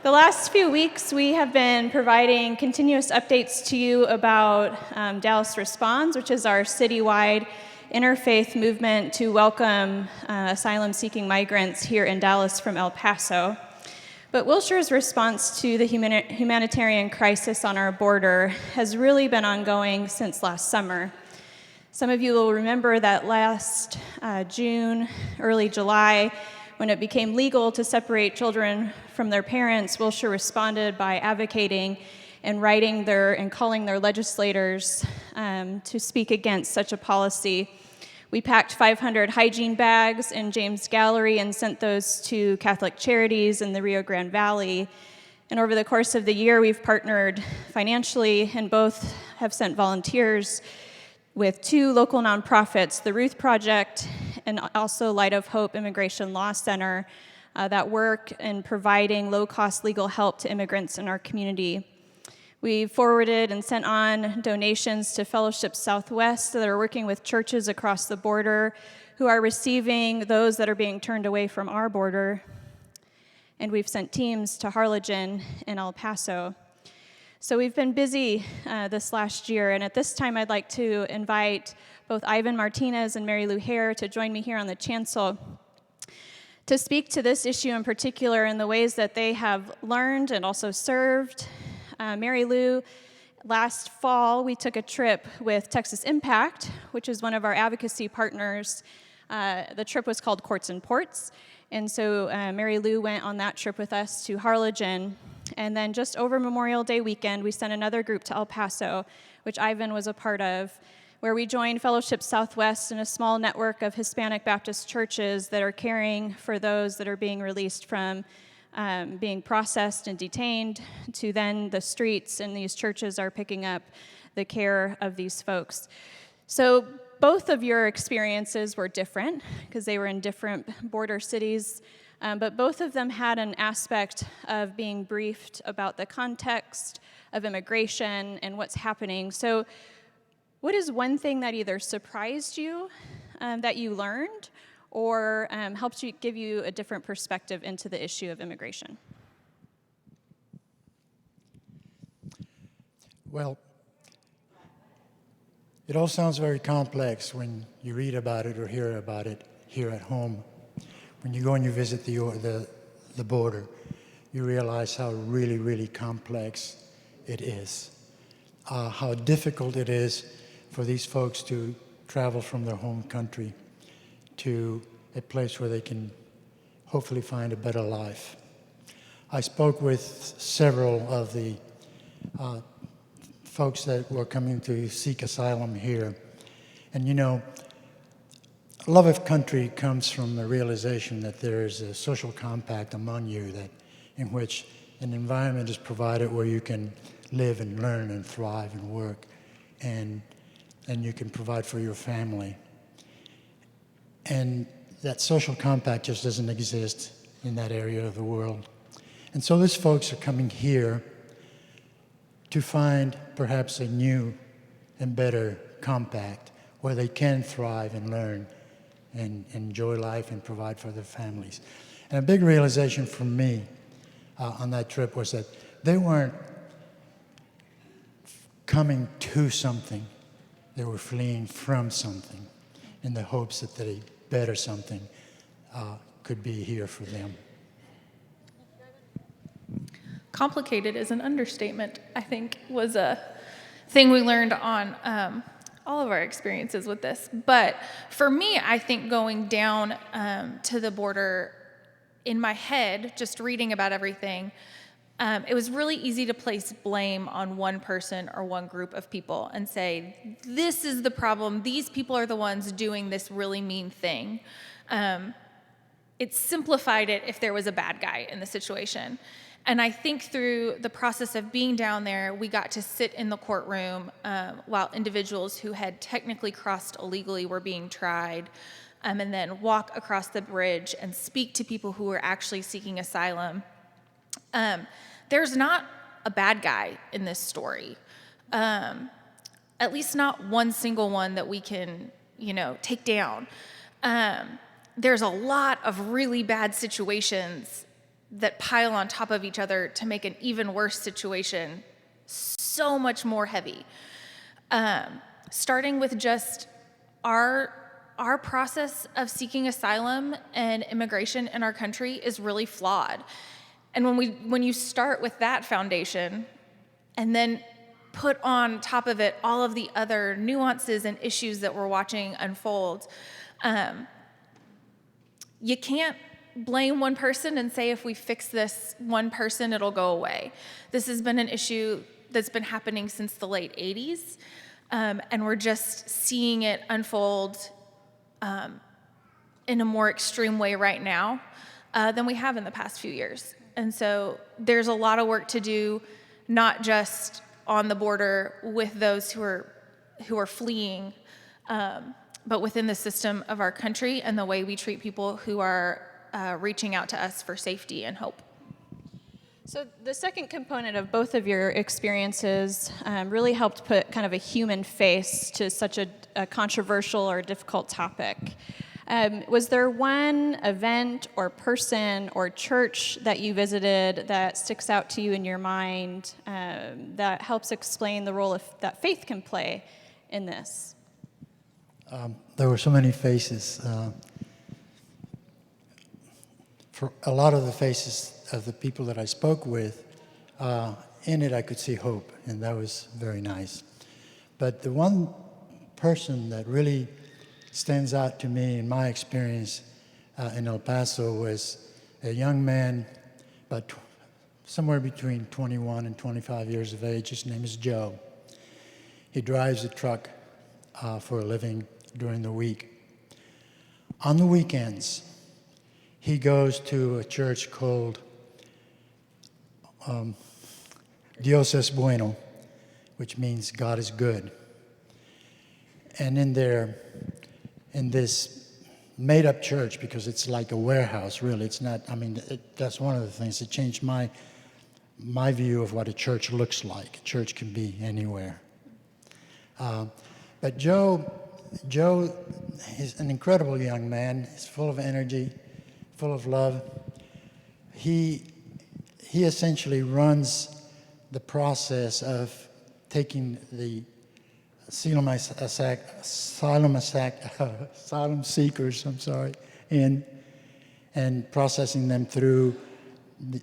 The last few weeks, we have been providing continuous updates to you about Dallas Responds, which is our citywide interfaith movement to welcome asylum-seeking migrants here in Dallas from El Paso. But Wilshire's response to the humanitarian crisis on our border has really been ongoing since last summer. Some of you will remember that last June, early July, when it became legal to separate children from their parents, Wilshire responded by advocating and calling their legislators to speak against such a policy. We packed 500 hygiene bags in James Gallery and sent those to Catholic Charities in the Rio Grande Valley. And over the course of the year, we've partnered financially and both have sent volunteers with two local nonprofits, the Ruth Project and also Light of Hope Immigration Law Center, that work in providing low-cost legal help to immigrants in our community. We forwarded and sent on donations to Fellowship Southwest that are working with churches across the border who are receiving those that are being turned away from our border. And we've sent teams to Harlingen and El Paso. So we've been busy this last year, and at this time I'd like to invite both Ivan Martinez and Mary Lou Hare to join me here on the chancel to speak to this issue in particular in the ways that they have learned and also served. Mary Lou, last fall we took a trip with Texas Impact, which is one of our advocacy partners. The trip was called Courts and Ports, and so Mary Lou went on that trip with us to Harlingen. And then just over Memorial Day weekend, we sent another group to El Paso, which Ivan was a part of, where we joined Fellowship Southwest and a small network of Hispanic Baptist churches that are caring for those that are being released from being processed and detained to then the streets, and these churches are picking up the care of these folks. So both of your experiences were different because they were in different border cities, but both of them had an aspect of being briefed about the context of immigration and what's happening. So what is one thing that either surprised you, that you learned, or helped you give you a different perspective into the issue of immigration? Well, it all sounds very complex when you read about it or hear about it here at home. When you go and you visit the border, you realize how really, really complex it is, how difficult it is for these folks to travel from their home country to a place where they can hopefully find a better life. I spoke with several of the folks that were coming to seek asylum here. And you know, love of country comes from the realization that there is a social compact among you in which an environment is provided where you can live and learn and thrive and work, and you can provide for your family. And that social compact just doesn't exist in that area of the world. And so these folks are coming here to find perhaps a new and better compact where they can thrive and learn and enjoy life and provide for their families. And a big realization for me on that trip was that they weren't coming to something, they were fleeing from something in the hopes that a better something could be here for them. Complicated is an understatement, I think, was a thing we learned on all of our experiences with this. But for me, I think going down to the border in my head, just reading about everything, it was really easy to place blame on one person or one group of people and say, this is the problem, these people are the ones doing this really mean thing. It simplified it if there was a bad guy in the situation. And I think through the process of being down there, we got to sit in the courtroom while individuals who had technically crossed illegally were being tried, and then walk across the bridge and speak to people who were actually seeking asylum. There's not a bad guy in this story, at least not one single one that we can, take down. There's a lot of really bad situations that pile on top of each other to make an even worse situation so much more heavy. Starting with just our process of seeking asylum and immigration in our country is really flawed. And when you start with that foundation and then put on top of it all of the other nuances and issues that we're watching unfold, you can't blame one person and say if we fix this one person, it'll go away. This has been an issue that's been happening since the late 80s, and we're just seeing it unfold in a more extreme way right now than we have in the past few years. And so there's a lot of work to do, not just on the border with those who are fleeing, but within the system of our country and the way we treat people who are reaching out to us for safety and hope. So the second component of both of your experiences really helped put kind of a human face to such a controversial or difficult topic. Was there one event or person or church that you visited that sticks out to you in your mind that helps explain the role that faith can play in this? There were so many faces. For a lot of the faces of the people that I spoke with, in it I could see hope, and that was very nice. But the one person that really stands out to me in my experience in El Paso was a young man, about somewhere between 21 and 25 years of age. His name is Joe. He drives a truck for a living during the week. On the weekends, he goes to a church called Dios es bueno, which means God is good. And in this made-up church, because it's like a warehouse, really, it's not, that's one of the things that changed my view of what a church looks like. A church can be anywhere. But Joe is an incredible young man. He's full of energy, full of love. He essentially runs the process of taking the asylum seekers, in and processing them through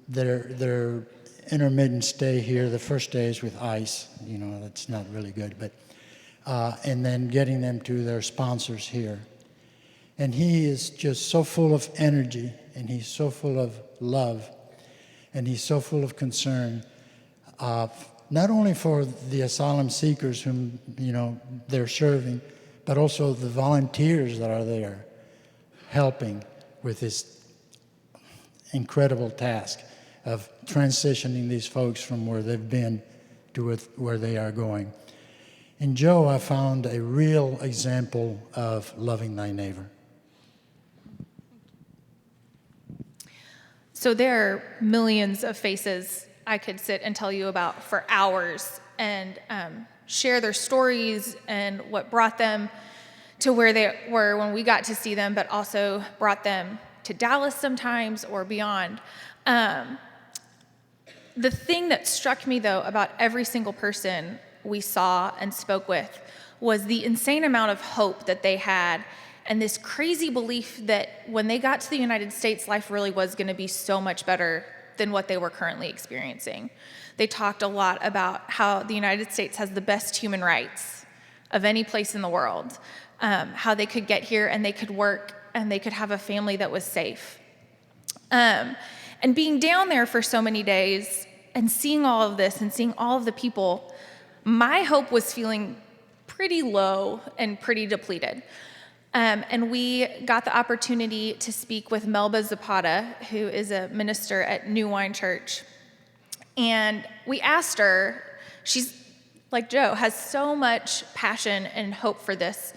their intermittent stay here. The first day is with ICE. That's not really good, but and then getting them to their sponsors here. And he is just so full of energy, and he's so full of love, and he's so full of concern, not only for the asylum seekers whom they're serving, but also the volunteers that are there helping with this incredible task of transitioning these folks from where they've been to where they are going. In Joe, I found a real example of loving thy neighbor. So there are millions of faces I could sit and tell you about for hours and share their stories and what brought them to where they were when we got to see them, but also brought them to Dallas sometimes or beyond. The thing that struck me, though, about every single person we saw and spoke with was the insane amount of hope that they had and this crazy belief that when they got to the United States, life really was going to be so much better than what they were currently experiencing. They talked a lot about how the United States has the best human rights of any place in the world, how they could get here and they could work and they could have a family that was safe. And being down there for so many days and seeing all of this and seeing all of the people, my hope was feeling pretty low and pretty depleted. And we got the opportunity to speak with Melba Zapata, who is a minister at New Wine Church. And we asked her, she's like Joe, has so much passion and hope for this.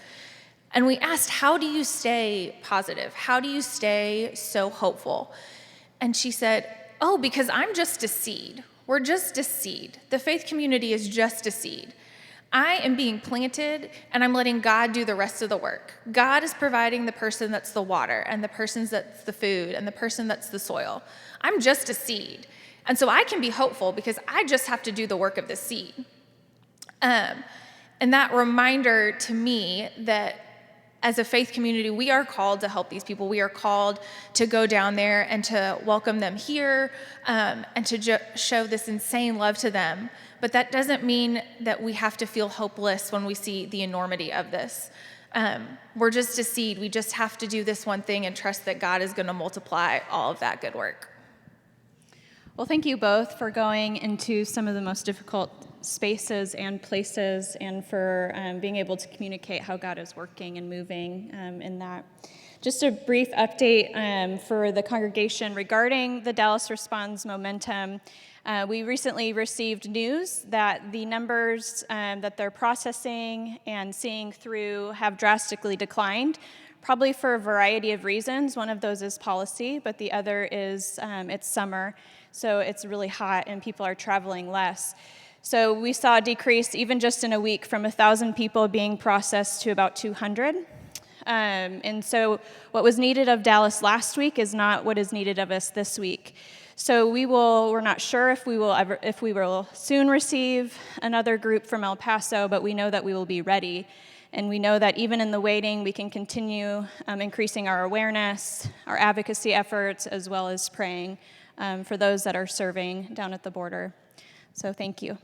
And we asked, how do you stay positive? How do you stay so hopeful? And she said, because I'm just a seed. We're just a seed. The faith community is just a seed. I am being planted, and I'm letting God do the rest of the work. God is providing the person that's the water, and the person that's the food, and the person that's the soil. I'm just a seed. And so I can be hopeful because I just have to do the work of the seed. And that reminder to me that as a faith community, we are called to help these people. We are called to go down there and to welcome them here, and to show this insane love to them. But that doesn't mean that we have to feel hopeless when we see the enormity of this. We're just a seed. We just have to do this one thing and trust that God is going to multiply all of that good work. Well, thank you both for going into some of the most difficult spaces and places, and for being able to communicate how God is working and moving in that. Just a brief update for the congregation regarding the Dallas Responds momentum. We recently received news that the numbers that they're processing and seeing through have drastically declined, probably for a variety of reasons. One of those is policy, but the other is it's summer, so it's really hot and people are traveling less. So we saw a decrease even just in a week from 1,000 people being processed to about 200. And so what was needed of Dallas last week is not what is needed of us this week. So we're not sure if we will soon receive another group from El Paso, but we know that we will be ready. And we know that even in the waiting, we can continue increasing our awareness, our advocacy efforts, as well as praying for those that are serving down at the border. So thank you.